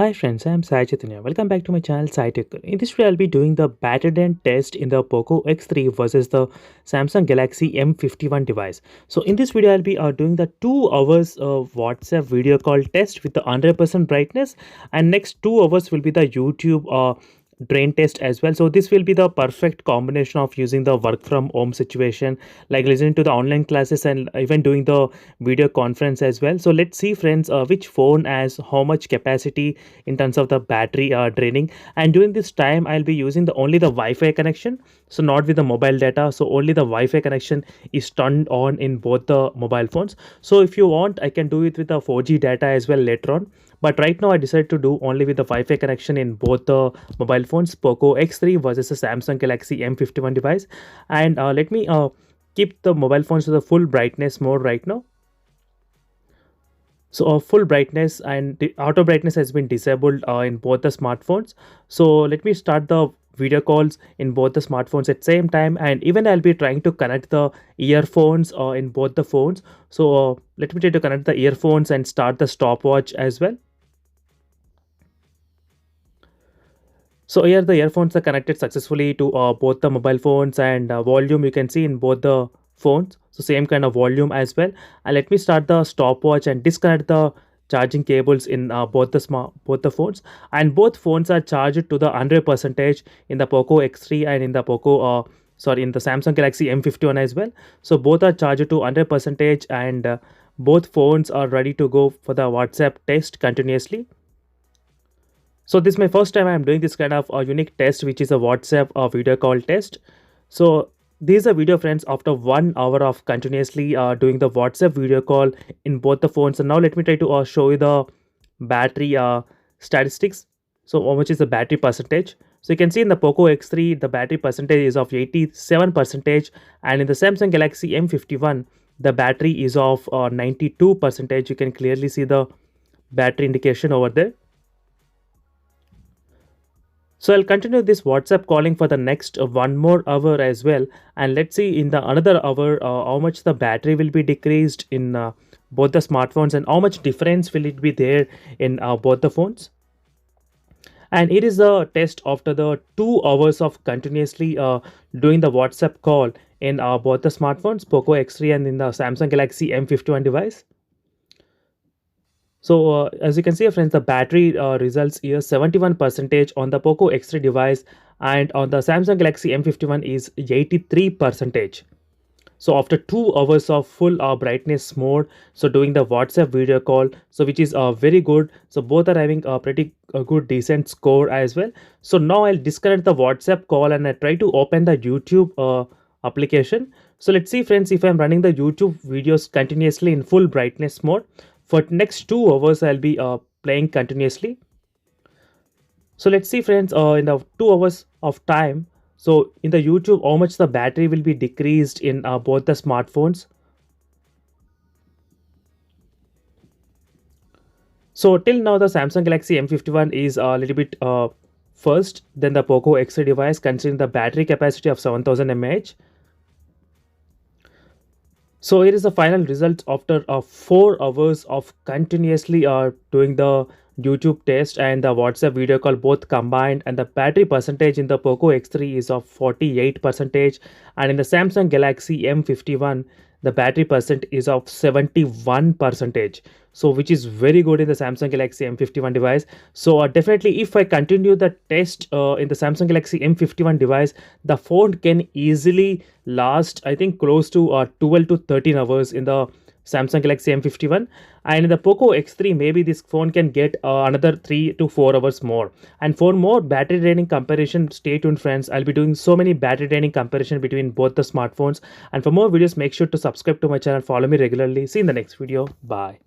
Hi friends, I am Sai Chaitanya. Welcome back to my channel Sai Tech. In this video, I'll be doing the battery drain test in the POCO X3 versus the Samsung Galaxy M51 device. So in this video, I'll be doing the 2 hours of WhatsApp video call test with the 100% brightness, and next 2 hours will be the YouTube drain test as well. So this will be the perfect combination of using the work from home situation, like listening to the online classes and even doing the video conference as well. So let's see friends, which phone has how much capacity in terms of the battery draining. And during this time, I'll be using the only the Wi-Fi connection, so not with the mobile data. So only the Wi-Fi connection is turned on in both the mobile phones. So if you want, I can do it with the 4G data as well later on, but right now I decided to do only with the Wi-Fi connection in both the mobile phones, POCO X3 versus the Samsung Galaxy M51 device. And let me keep the mobile phones to the full brightness mode right now. So full brightness and the auto brightness has been disabled in both the smartphones. So let me start the video calls in both the smartphones at same time, and even I'll be trying to connect the earphones in both the phones. So let me try to connect the earphones and start the stopwatch as well. So here the earphones are connected successfully to both the mobile phones, and volume you can see in both the phones. So same kind of volume as well. And let me start the stopwatch and disconnect the charging cables in both the phones. And both phones are charged to the 100% in the POCO X3 and in the in the Samsung Galaxy M51 as well. So both are charged to 100%, and both phones are ready to go for the WhatsApp test continuously. So this is my first time I'm doing this kind of unique test, which is a WhatsApp video call test. So this is a video friends after 1 hour of continuously doing the WhatsApp video call in both the phones. And now let me try to show you the battery statistics. So how much is the battery percentage? So you can see in the POCO X3 the battery percentage is of 87%, and in the Samsung Galaxy M51 the battery is of 92%. You can clearly see the battery indication over there. So I'll continue this WhatsApp calling for the next 1 more hour as well. And let's see in the another hour how much the battery will be decreased in both the smartphones, and how much difference will it be there in both the phones. And it is a test after the 2 hours of continuously doing the WhatsApp call in both the smartphones, POCO X3 and in the Samsung Galaxy M51 device. So as you can see friends, the battery results here 71% on the POCO X3 device, and on the Samsung Galaxy M51 is 83%. So after 2 hours of full brightness mode, so doing the WhatsApp video call, so which is very good. So both are having a pretty good decent score as well. So now I'll disconnect the WhatsApp call and I try to open the YouTube application. So let's see friends, if I'm running the YouTube videos continuously in full brightness mode for next 2 hours, I'll be playing continuously. So let's see friends, in the 2 hours of time, so in the YouTube how much the battery will be decreased in both the smartphones. So till now the Samsung Galaxy M51 is a little bit first than the POCO X3 device, considering the battery capacity of 7000 mAh. So here is the final result after 4 hours of continuously doing the YouTube test and the WhatsApp video call both combined, and the battery percentage in the POCO X3 is of 48%, and in the Samsung Galaxy M51 the battery percent is of 71%. So which is very good in the Samsung Galaxy M51 device. So definitely if I continue the test in the Samsung Galaxy M51 device, the phone can easily last I think close to 12 to 13 hours in the Samsung Galaxy M51, and in the POCO X3 maybe this phone can get another 3 to 4 hours more. And for more battery draining comparison, stay tuned friends, I'll be doing so many battery draining comparison between both the smartphones. And for more videos, make sure to subscribe to my channel, follow me regularly. See you in the next video. Bye.